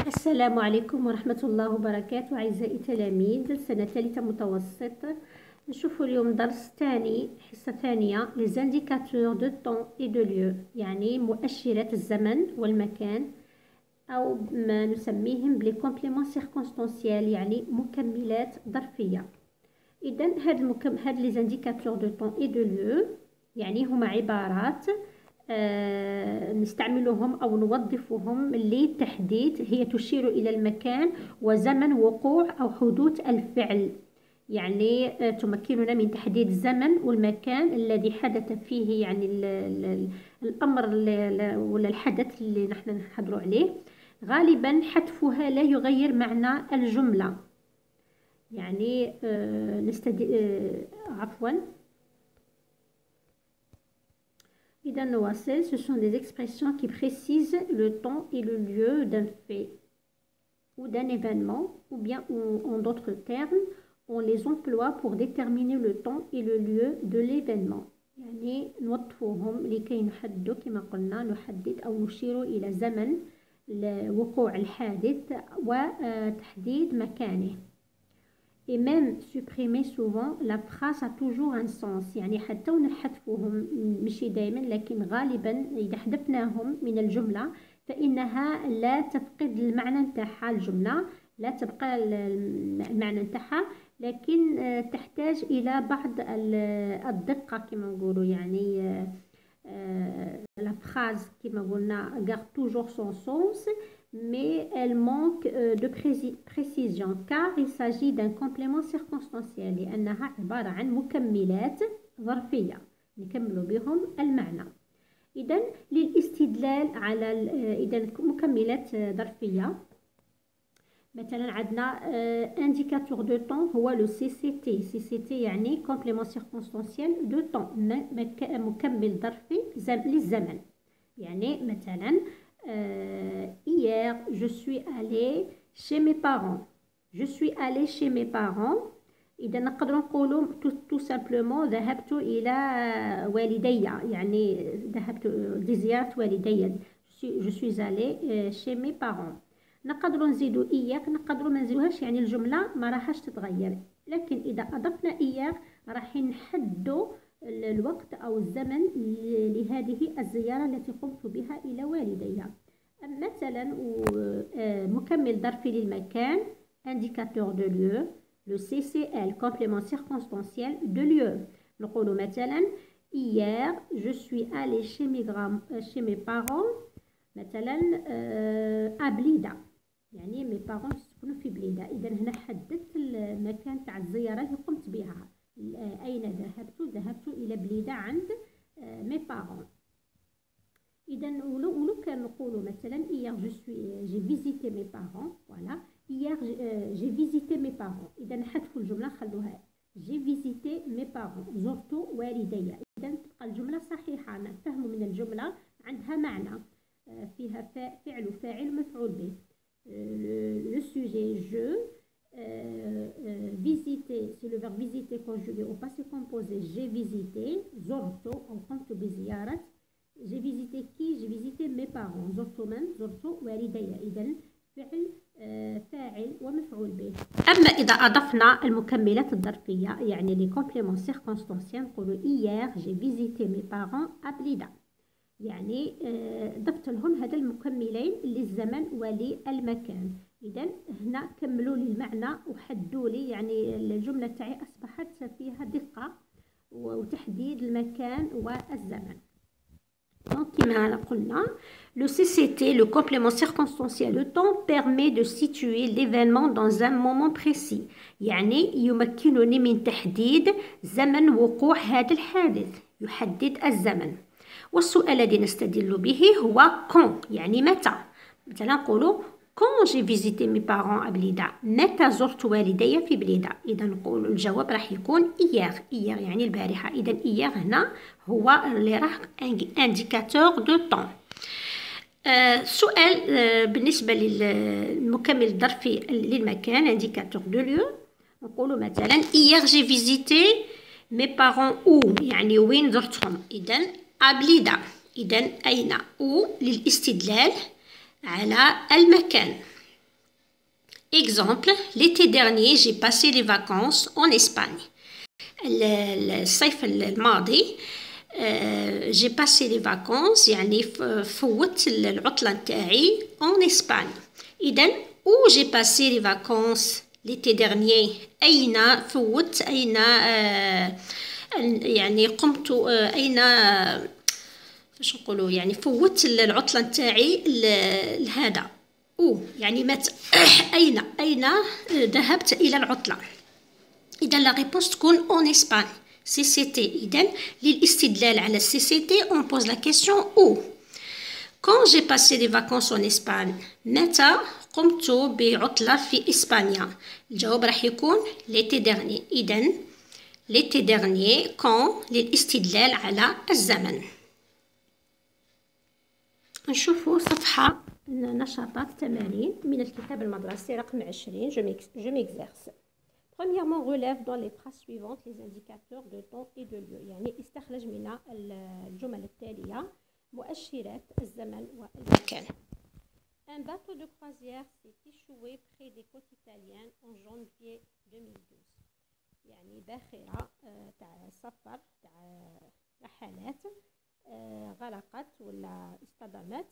السلام عليكم ورحمة الله وبركاته أعزائي التلاميذ سنة ثالثة متوسط. نشوفوا اليوم درس ثاني، حصة ثانية les indicateurs de temps et de lieu، يعني مؤشرات الزمن والمكان، أو ما نسميهم بلي compléments circonstanciels، يعني مكملات ظرفية. إذا هاد les indicateurs de temps et de lieu يعني هما عبارات نستعملهم أو نوظفهم لتحديد، هي تشير إلى المكان وزمن وقوع أو حدوث الفعل، يعني تمكننا من تحديد الزمن والمكان الذي حدث فيه يعني الأمر ولا الحدث اللي نحن نحضر عليه. غالبا حذفها لا يغير معنى الجملة، يعني عفوا. إذا نواصل، ce sont des expressions qui précisent le temps et le lieu d'un fait ou d'un événement, ou bien en d'autres termes on les emploie pour déterminer le temps et le lieu de l'événement. يعني نوظفوهم لكي نحدد كما قلنا، نحدد أو نشير إلى زمن وقوع الحادث وتحديد مكانه. Et même supprimer souvent, la phrase a toujours un sens، يعني حتى ونحذفوهم مشي دائما، لكن غالبا إذا حذفناهم من الجملة فإنها لا تفقد المعنى نتاعها، الجملة لا تبقى المعنى نتاعها، لكن تحتاج إلى بعض الدقة كما نقولوا، يعني la phrase كما قلنا garde toujours son sens mais elle manque de précision car il s'agit d'un complément circonstanciel، لأنها عبارة عن مكملات ظرفية نكمل بهم المعنى. إذن للاستدلال على إذن مكملات ظرفية، مثلا عندنا indicateur de temps هو le CCT يعني complément circonstanciel de temps، مكمل ظرفي للزمن. يعني مثلا hier je suis allé chez mes parents. Je suis allé chez mes parents. إذا نقدر نقولوا tout simplement ذهبت إلى والدي، يعني ذهبت لزيارة والدي. je suis allé chez mes parents. نقدروا نزيدوا إياك، نقدروا ما نزيدوهاش، يعني الجملة ما راحش تتغير، لكن إذا أضفنا إياك راح نحدوا الوقت أو الزمن لهذه الزيارة التي قمت بها إلى والدي. مثلا مكمل ظرفي للمكان indicateur de lieu le CCL complément circonstanciel de lieu. نقول مثلا hier je suis allé chez mes parents مثلا à بليدة، يعني mes parents يسكنوا في بليدة. إذا هنا حددت المكان تاع الزيارة اللي قمت بها، أين ذهبت إلى بليدة عند mes parents. إذا ولو كان نقولوا مثلا hier j'ai visité mes parents، voilà hier j'ai visité mes parents. إذا نحذفوا الجملة خلوها j'ai visité mes parents، زرت والدي. إذا تبقى الجملة صحيحة، نفهم من الجملة عندها معنى، فيها فعل وفاعل ومفعول به. le sujet je visiter c'est le verbe visiter conjugué au passé composé j'ai visité زرت أو قمت بزيارة. j'ai visité qui؟ j'ai visité mes parents. زرت من؟ زرت والدي. إذا فعل فاعل ومفعول به. أما إذا أضفنا المكملات الظرفية يعني les compléments circonstanciels نقولوا hier j'ai visité mes parents à بليدة، يعني ضفت لهم هذا المكملين للزمن وللمكان. إذا هنا كملوا لي المعنى وحدوا لي، يعني الجملة تاعي أصبحت فيها دقة وتحديد المكان والزمن. Donc, كما قلنا le CCT le complément circonstanciel de temps permet de situer l'événement dans un moment précis، يعني يمكنني من تحديد زمن وقوع هذا الحادث، يحدد الزمن. والسؤال الذي نستدل به هو quand، يعني متى. مثلا نقولوا quand j'ai visité mes parents à بليدة، متى زرت والدي في بليدة. إذا نقول الجواب راح يكون hier يعني البارحة. إذا hier هنا هو اللي راح indicateur de temps. سؤال بالنسبة للمكمل الظرفي للمكان indicateur de lieu، نقول مثلا hier j'ai visité mes parents où، يعني وين زرتهم. إذا à بليدة، إذا أين؟ où للاستدلال على المكان. Exemple, l'été dernier, j'ai passé les vacances en Espagne. الصيف الماضي j'ai passé les vacances يعني فوت العطلة نتاعي en Espagne. إذن où j'ai passé les vacances l'été dernier أين فوت أين يعني قمت أين باش نقولوا يعني فوت العطلة نتاعي لهذا أو يعني متى أين ذهبت إلى العطلة. إذا لا ريبونس تكون en Espagne سي سي تي. إذن للاستدلال على السي سي تي on pose la question où. Quand j'ai passé des vacances en Espagne متى قمت بعطلة في إسبانيا. الجواب راح يكون l'été dernier. إذن l'été dernier quand للاستدلال على الزمن. نشوفوا صفحة نشاطات تمارين من الكتاب المدرسي رقم 20. Je m'exerce. Premièrement, relève dans les phrases suivantes les indicateurs de temps et de lieu. يعني استخرج من الجمل التالية مؤشرات الزمن والمكان. Un bateau de croisière s'est échoué près des côtes italiennes en janvier 2012. يعني باخرة تاع سفر تاع رحلات غرقت ولا اصطدمت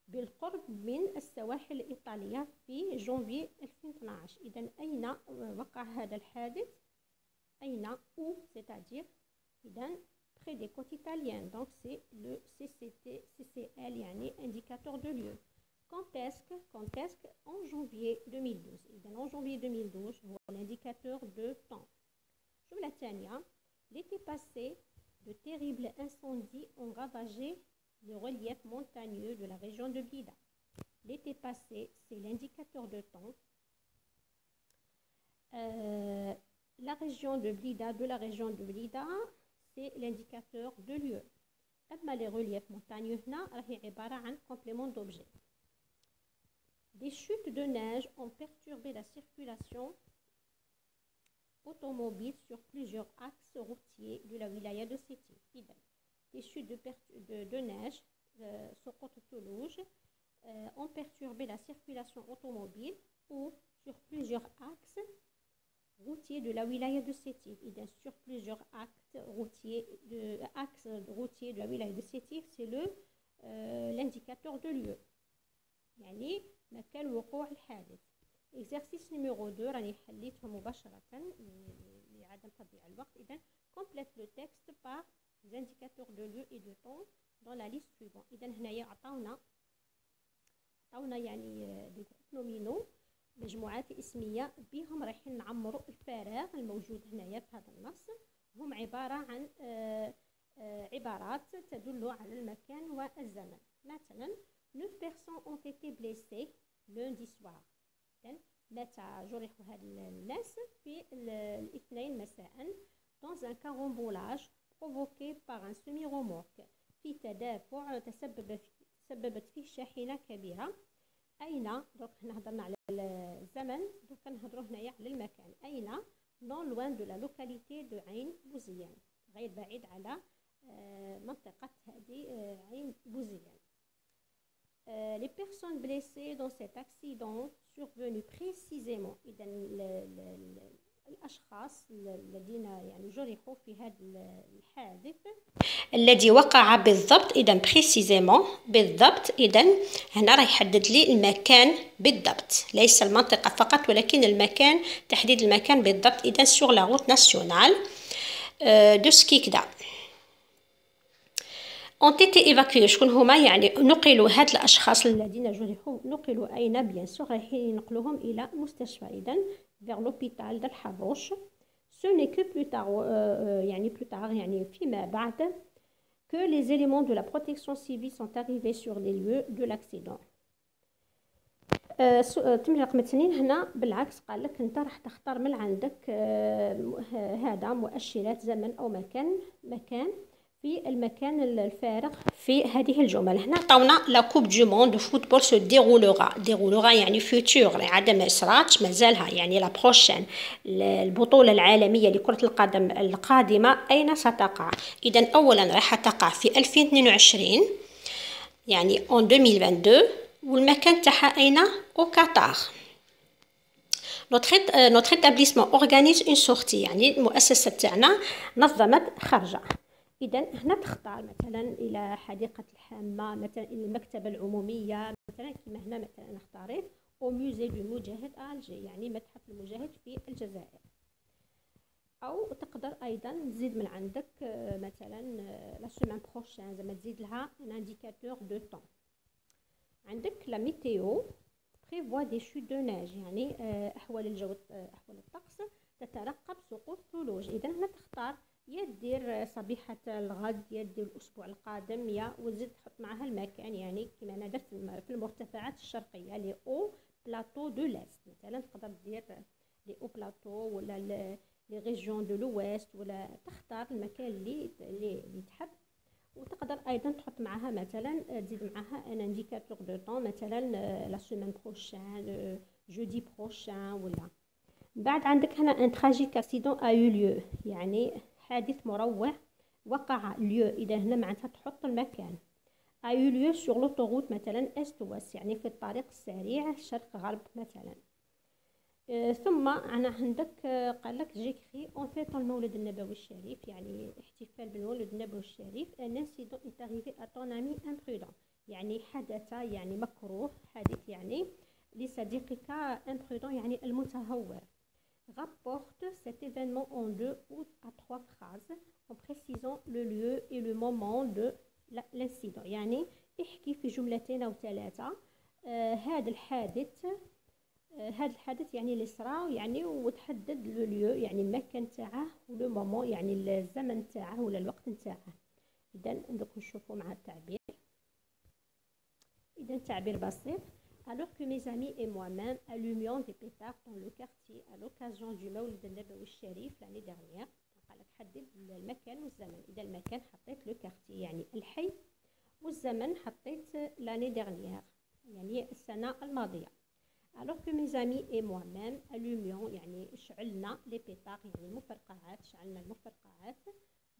بالقرب من السواحل الإيطالية في جونفي 2012. إذن أين وقع هذا الحادث؟ أين où c'est-à-dire إذن près des côtes italiennes. Donc c'est le CCL يعني indicateur de lieu. Quand est-ce en janvier 2012. إذن en janvier 2012 هو l'indicateur de temps. الجملة الثانية l'été passé de terribles incendies ont ravagé le relief montagneux de la région de Blida. L'été passé, c'est l'indicateur de temps. La région de Blida, c'est l'indicateur de lieu. أما les reliefs montagneux هنا راهي عبارة عن complément d'objet. Des chutes de neige ont perturbé la circulation automobile sur plusieurs axes routiers de la wilaya de Séti. Les chutes de neige سقوط الثلوج ont perturbé la circulation automobile ou sur plusieurs axes routiers de la wilaya de Sétif. إذا sur plusieurs axes routiers de la wilaya de Sétif, c'est l'indicateur de lieu يعني مكان وقوع الحادث. Exercice numéro 2 راني حليته مباشرة لعدم تضييع الوقت. إذا complète le texte par les indicateurs de lieu et de temps dans la liste suivante. إذا هنايا عطاونا يعني des groupes nominaux مجموعات اسمية بهم رايحين نعمروا الفراغ الموجود هنايا في هذا النص. هم عبارة عن عبارات تدل على المكان والزمن. مثلا 9 personnes ont été blessées lundi soir. متى جرحوا هاد الناس في الاثنين مساء dans un carambolage provoqué par un semi-remorque في تدافع تسببت فيه شاحنة كبيرة. أين دوك هنا هضرنا على الزمن دوك كنهضروا هنايا على المكان. أين non loin de la localité de عين بوزيان غير بعيد على منطقة هذه عين بوزيان. Les personnes blessées dans cet accident survenu précisément إذا الأشخاص الذين يعني جرحوا في هذا الحادث الذي وقع بالضبط. إذا précisément بالضبط. إذا هنا راح يحدد لي المكان بالضبط ليس المنطقة فقط ولكن المكان تحديد المكان بالضبط. إذا sur la route nationale de Skikda ont été évacués. شكون هما يعني نقلوا هاد الأشخاص الذين جرحوا نقلوا أين بيان سور رايحين ينقلوهم إلى مستشفى. إذا vers l'hôpital d'Al-Habouch. Ce n'est que plus tard يعني plus tard يعني فيما بعد que les éléments de la protection civile sont arrivés sur les lieux de l'accident. التمرين رقم 2 هنا بالعكس قال لك انت راح تختار من عندك هذا مؤشرات زمن او مكان في المكان الفارغ في هذه الجمل. هنا عطاونا لا كوب دو موند دو فوتبول سو ديغولوغا يعني فيوتور عاد ما صراتش مازالها يعني لا بروشين. البطولة العالمية لكرة القدم القادمة أين ستقع؟ إذا أولا راح تقع في 2022 يعني en 2022 والمكان تاعها أين؟ أو قطر. notre établissement organise une sortie. يعني المؤسسة تاعنا نظمت خرجة. إذا هنا تختار مثلا إلى حديقة الحامة، مثلا إلى المكتبة العمومية، مثلا كما هنا مثلا نختاريت أو موزي دو مجاهد ألجي، يعني متحف المجاهد في الجزائر. او تقدر ايضا تزيد من عندك مثلا لا سيمين بروشين، زعما تزيد لها ان انديكاتور دو طون. عندك لا ميتيو بريفوا دي شوت دو نيج، يعني احوال الجو، احوال الطقس تترقب سقوط ثلوج. اذا هنا تختار يا دير صبيحه الغد، يا دير الاسبوع القادم، يا وتزيد تحط معها المكان، يعني كما انا درت في المرتفعات الشرقيه لي او بلاطو دو لاست، مثلا تقدر دير لي او بلاطو ولا لي ريجيون دو لويست، ولا تختار المكان اللي تحب. وتقدر ايضا تحط معها مثلا تزيد معها ان انديكاتور دو طون، مثلا لا سيمين بروشين، جودي بروشين ولا. بعد عندك هنا ان تراجيك اكسيدون ا يو ليو، يعني حادث مروع وقع ليو. اذا هنا معناتها تحط المكان ا يو ليو سور لوطوروت مثلا است واست، يعني في الطريق السريع شرق غرب مثلا. ثم أنا عندك قال لك جيكري اون فيت المولد النبوي الشريف، يعني احتفال بالمولد النبوي الشريف. ان انسيدون est arrivé à ton ami imprudent، يعني حدث، يعني مكروه، حادث يعني لصديقك imprudent، يعني المتهور. Rapporte cet événement en 2 ou à 3 phrases en précisant le lieu et le moment de l'incident، يعني احكي في جملتين أو ثلاثة هذا الحادث، هذا الحدث يعني اللي صرا، يعني وتحدد لو ليو يعني المكان تاعه، ولو مومون يعني الزمن تاعه ولا الوقت تاعه. اذا دوك نشوفوا مع التعبير. اذا تعبير بسيط: alors que mes amis et moi-même allumions des pétards dans le quartier à l'occasion du مولد النبوي الشريف l'année dernière. قال لك حدد المكان والزمن. اذا المكان حطيت لو كارتي يعني الحي، والزمن حطيت l'année dernière يعني السنه الماضيه. alors que mes amis et moi-même allumions يعني شعلنا les pétards يعني المفرقعات، شعلنا المفرقعات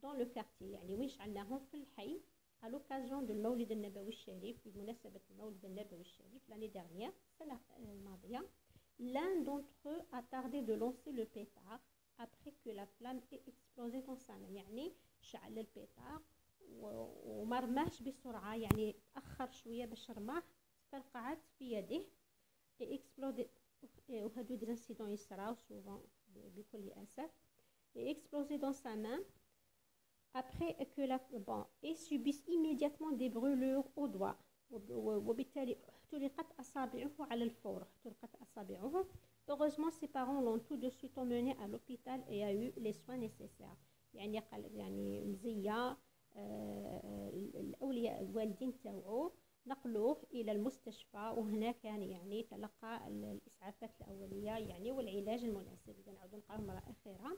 dans le quartier يعني وين شعلناهم في الحي à l'occasion de المولد النبوي الشريف، بمناسبة المولد النبوي الشريف l'année dernière السنة الماضية. l'un d'entre eux a tardé de lancer le pétard après que la flamme ait explosé dans sa main، يعني شعل البيتار وما رماش بسرعة، يعني تأخر شوية باش رماه، فرقعت في يده et explosé. وهادو دي انسيدون يصراو سوفون بكل اسف. et explosé dans sa main après que la bon et subissent immédiatement des brûlures aux doigts. وبالتالي احترقت أصابعه على الفور، احترقت أصابعه. heureusement ses parents l'ont tout de suite emmené à l'hôpital et a eu les soins nécessaires. يعني قال يعني مزية الأولياء الوالدين تاوعو نقلوه إلى المستشفى، وهنا كان يعني تلقى الإسعافات الأولية يعني والعلاج المناسب. إذا نعاود نقراو مرة أخيرة.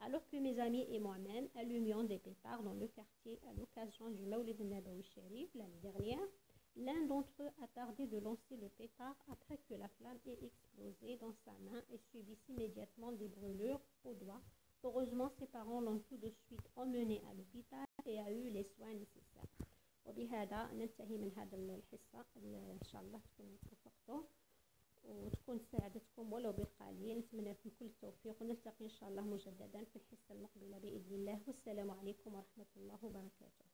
alors que mes amis et moi-même allumions des pétards dans le quartier à l'occasion du مولد النبوي الشريف l'année dernière, l'un d'entre eux a tardé de lancer le pétard après que la flamme ait explosé dans sa main et subissent immédiatement des brûlures aux doigts. heureusement ses parents l'ont tout de suite emmené à l'hôpital et a eu les soins nécessaires. وبهذا ننتهي من هذا الحصة. إن شاء الله تكونوا توفقتوا وتكون ساعدتكم ولو بالقليل. نتمنى لكم كل التوفيق، ونلتقي إن شاء الله مجددا في الحصة المقبلة بإذن الله. والسلام عليكم ورحمة الله وبركاته.